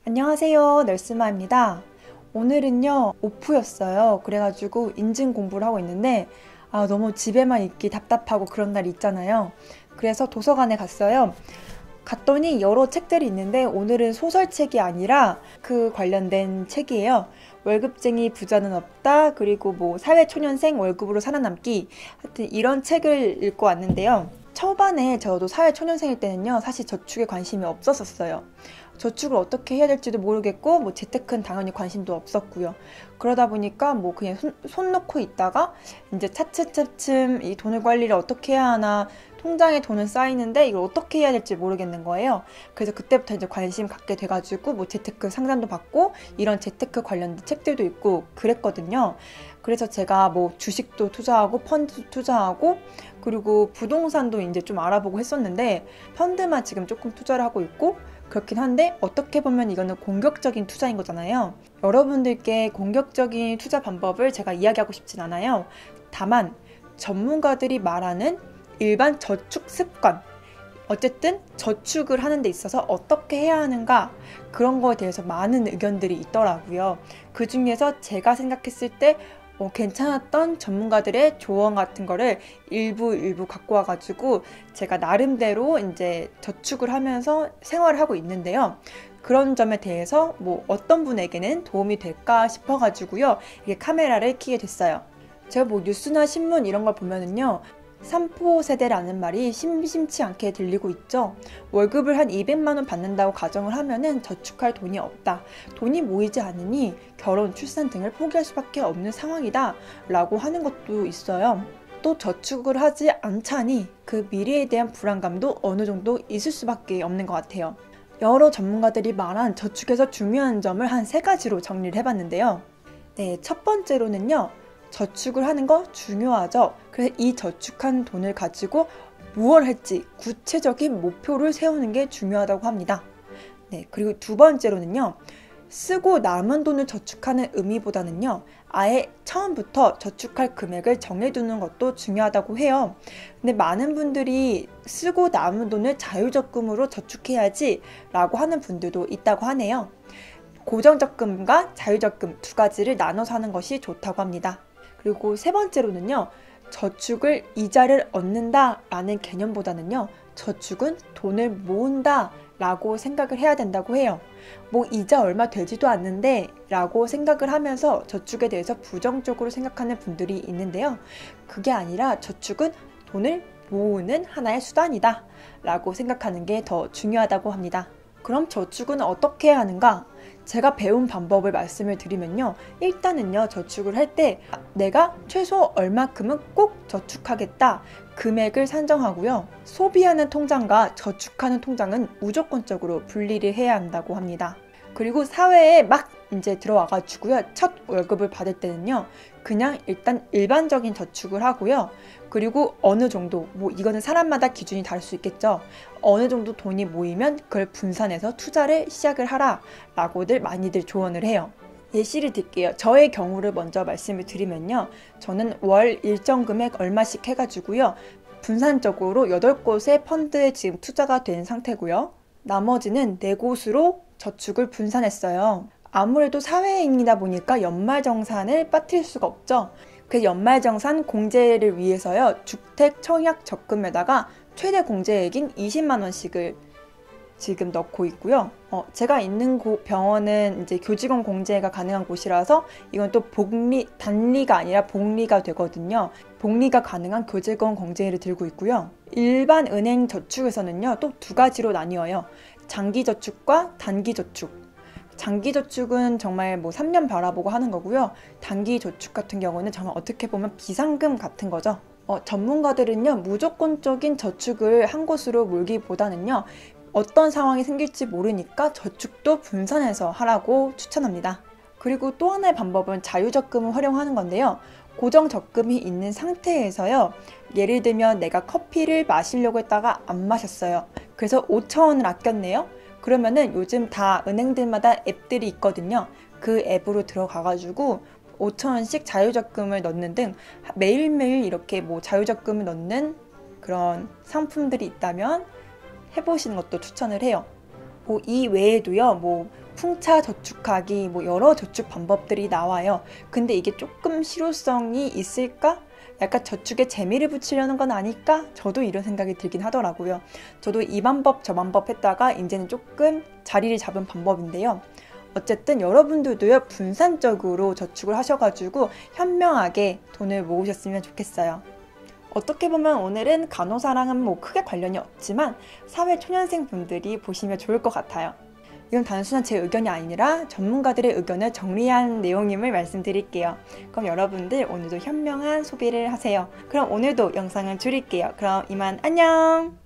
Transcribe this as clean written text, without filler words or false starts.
안녕하세요, 널스마입니다. 오늘은요 오프였어요. 그래가지고 인증 공부를 하고 있는데 너무 집에만 있기 답답하고 그런 날 있잖아요. 그래서 도서관에 갔어요. 갔더니 여러 책들이 있는데 오늘은 소설책이 아니라 그 관련된 책이에요. 월급쟁이 부자는 없다, 그리고 뭐 사회초년생 월급으로 살아남기, 하여튼 이런 책을 읽고 왔는데요. 초반에 저도 사회초년생일 때는요 사실 저축에 관심이 없었어요. 저축을 어떻게 해야 될지도 모르겠고 뭐 재테크는 당연히 관심도 없었고요. 그러다 보니까 뭐 그냥 손 놓고 있다가 이제 차츰차츰 이 돈을 관리를 어떻게 해야 하나, 통장에 돈은 쌓이는데 이걸 어떻게 해야 될지 모르겠는 거예요. 그래서 그때부터 이제 관심 갖게 돼가지고 뭐 재테크 상담도 받고 이런 재테크 관련된 책들도 있고 그랬거든요. 그래서 제가 뭐 주식도 투자하고 펀드도 투자하고 그리고 부동산도 이제 좀 알아보고 했었는데 펀드만 지금 조금 투자를 하고 있고 그렇긴 한데 어떻게 보면 이거는 공격적인 투자인 거잖아요. 여러분들께 공격적인 투자 방법을 제가 이야기하고 싶진 않아요. 다만 전문가들이 말하는 일반 저축 습관, 어쨌든 저축을 하는 데 있어서 어떻게 해야 하는가, 그런 거에 대해서 많은 의견들이 있더라고요. 그 중에서 제가 생각했을 때 괜찮았던 전문가들의 조언 같은 거를 일부 갖고 와가지고 제가 나름대로 이제 저축을 하면서 생활을 하고 있는데요. 그런 점에 대해서 뭐 어떤 분에게는 도움이 될까 싶어가지고요. 이게 카메라를 켜게 됐어요. 제가 뭐 뉴스나 신문 이런 걸 보면은요. 3포 세대라는 말이 심심치 않게 들리고 있죠. 월급을 한 200만 원 받는다고 가정을 하면은 저축할 돈이 없다, 돈이 모이지 않으니 결혼, 출산 등을 포기할 수밖에 없는 상황이다 라고 하는 것도 있어요. 또 저축을 하지 않자니 그 미래에 대한 불안감도 어느 정도 있을 수밖에 없는 것 같아요. 여러 전문가들이 말한 저축에서 중요한 점을 한 3가지로 정리를 해봤는데요. 네, 첫 번째로는요, 저축을 하는 거 중요하죠. 그래서 이 저축한 돈을 가지고 무엇을 할지 구체적인 목표를 세우는 게 중요하다고 합니다. 네, 그리고 두 번째로는요, 쓰고 남은 돈을 저축하는 의미보다는요, 아예 처음부터 저축할 금액을 정해두는 것도 중요하다고 해요. 근데 많은 분들이 쓰고 남은 돈을 자유적금으로 저축해야지 라고 하는 분들도 있다고 하네요. 고정적금과 자유적금 2가지를 나눠서 하는 것이 좋다고 합니다. 그리고 세 번째로는요, 저축을 이자를 얻는다 라는 개념보다는요, 저축은 돈을 모은다 라고 생각을 해야 된다고 해요. 뭐 이자 얼마 되지도 않는데 라고 생각을 하면서 저축에 대해서 부정적으로 생각하는 분들이 있는데요. 그게 아니라 저축은 돈을 모으는 하나의 수단이다 라고 생각하는 게 더 중요하다고 합니다. 그럼 저축은 어떻게 해야 하는가? 제가 배운 방법을 말씀을 드리면요. 일단은요, 저축을 할 때 내가 최소 얼마큼은 꼭 저축하겠다 금액을 산정하고요. 소비하는 통장과 저축하는 통장은 무조건적으로 분리를 해야 한다고 합니다. 그리고 사회에 막 이제 들어와가지고요. 첫 월급을 받을 때는요. 그냥 일단 일반적인 저축을 하고요. 그리고 어느 정도, 뭐 이거는 사람마다 기준이 다를 수 있겠죠. 어느 정도 돈이 모이면 그걸 분산해서 투자를 시작을 하라 라고들 많이들 조언을 해요. 예시를 들게요. 저의 경우를 먼저 말씀을 드리면요. 저는 월 일정 금액 얼마씩 해가지고요. 분산적으로 8곳의 펀드에 지금 투자가 된 상태고요. 나머지는 4곳으로 저축을 분산했어요. 아무래도 사회인이다 보니까 연말정산을 빠뜨릴 수가 없죠. 그래서 연말정산 공제를 위해서요. 주택 청약 적금에다가 최대 공제액인 20만 원씩을 지금 넣고 있고요. 제가 있는 병원은 이제 교직원 공제가 가능한 곳이라서 이건 또 단리가 아니라 복리가 되거든요. 복리가 가능한 교직원 공제를 들고 있고요. 일반 은행 저축에서는요, 또 2가지로 나뉘어요. 장기 저축과 단기 저축. 장기 저축은 정말 뭐 3년 바라보고 하는 거고요. 단기 저축 같은 경우는 정말 어떻게 보면 비상금 같은 거죠. 전문가들은요, 무조건적인 저축을 한 곳으로 몰기보다는요, 어떤 상황이 생길지 모르니까 저축도 분산해서 하라고 추천합니다. 그리고 또 하나의 방법은 자유적금을 활용하는 건데요. 고정적금이 있는 상태에서요. 예를 들면 내가 커피를 마시려고 했다가 안 마셨어요. 그래서 5,000원을 아꼈네요. 그러면은 요즘 다 은행들마다 앱들이 있거든요. 그 앱으로 들어가가지고 5,000원씩 자유적금을 넣는 등 매일매일 이렇게 뭐 자유적금을 넣는 그런 상품들이 있다면 해보시는 것도 추천을 해요. 이 외에도요, 풍차 저축하기, 뭐 여러 저축 방법들이 나와요. 근데 이게 조금 실효성이 있을까? 약간 저축에 재미를 붙이려는 건 아닐까? 저도 이런 생각이 들긴 하더라고요. 저도 이 방법 저 방법 했다가 이제는 조금 자리를 잡은 방법인데요. 어쨌든 여러분들도요, 분산적으로 저축을 하셔가지고 현명하게 돈을 모으셨으면 좋겠어요. 어떻게 보면 오늘은 간호사랑은 뭐 크게 관련이 없지만 사회초년생 분들이 보시면 좋을 것 같아요. 이건 단순한 제 의견이 아니라 전문가들의 의견을 정리한 내용임을 말씀드릴게요. 그럼 여러분들 오늘도 현명한 소비를 하세요. 그럼 오늘도 영상을 줄일게요. 그럼 이만 안녕!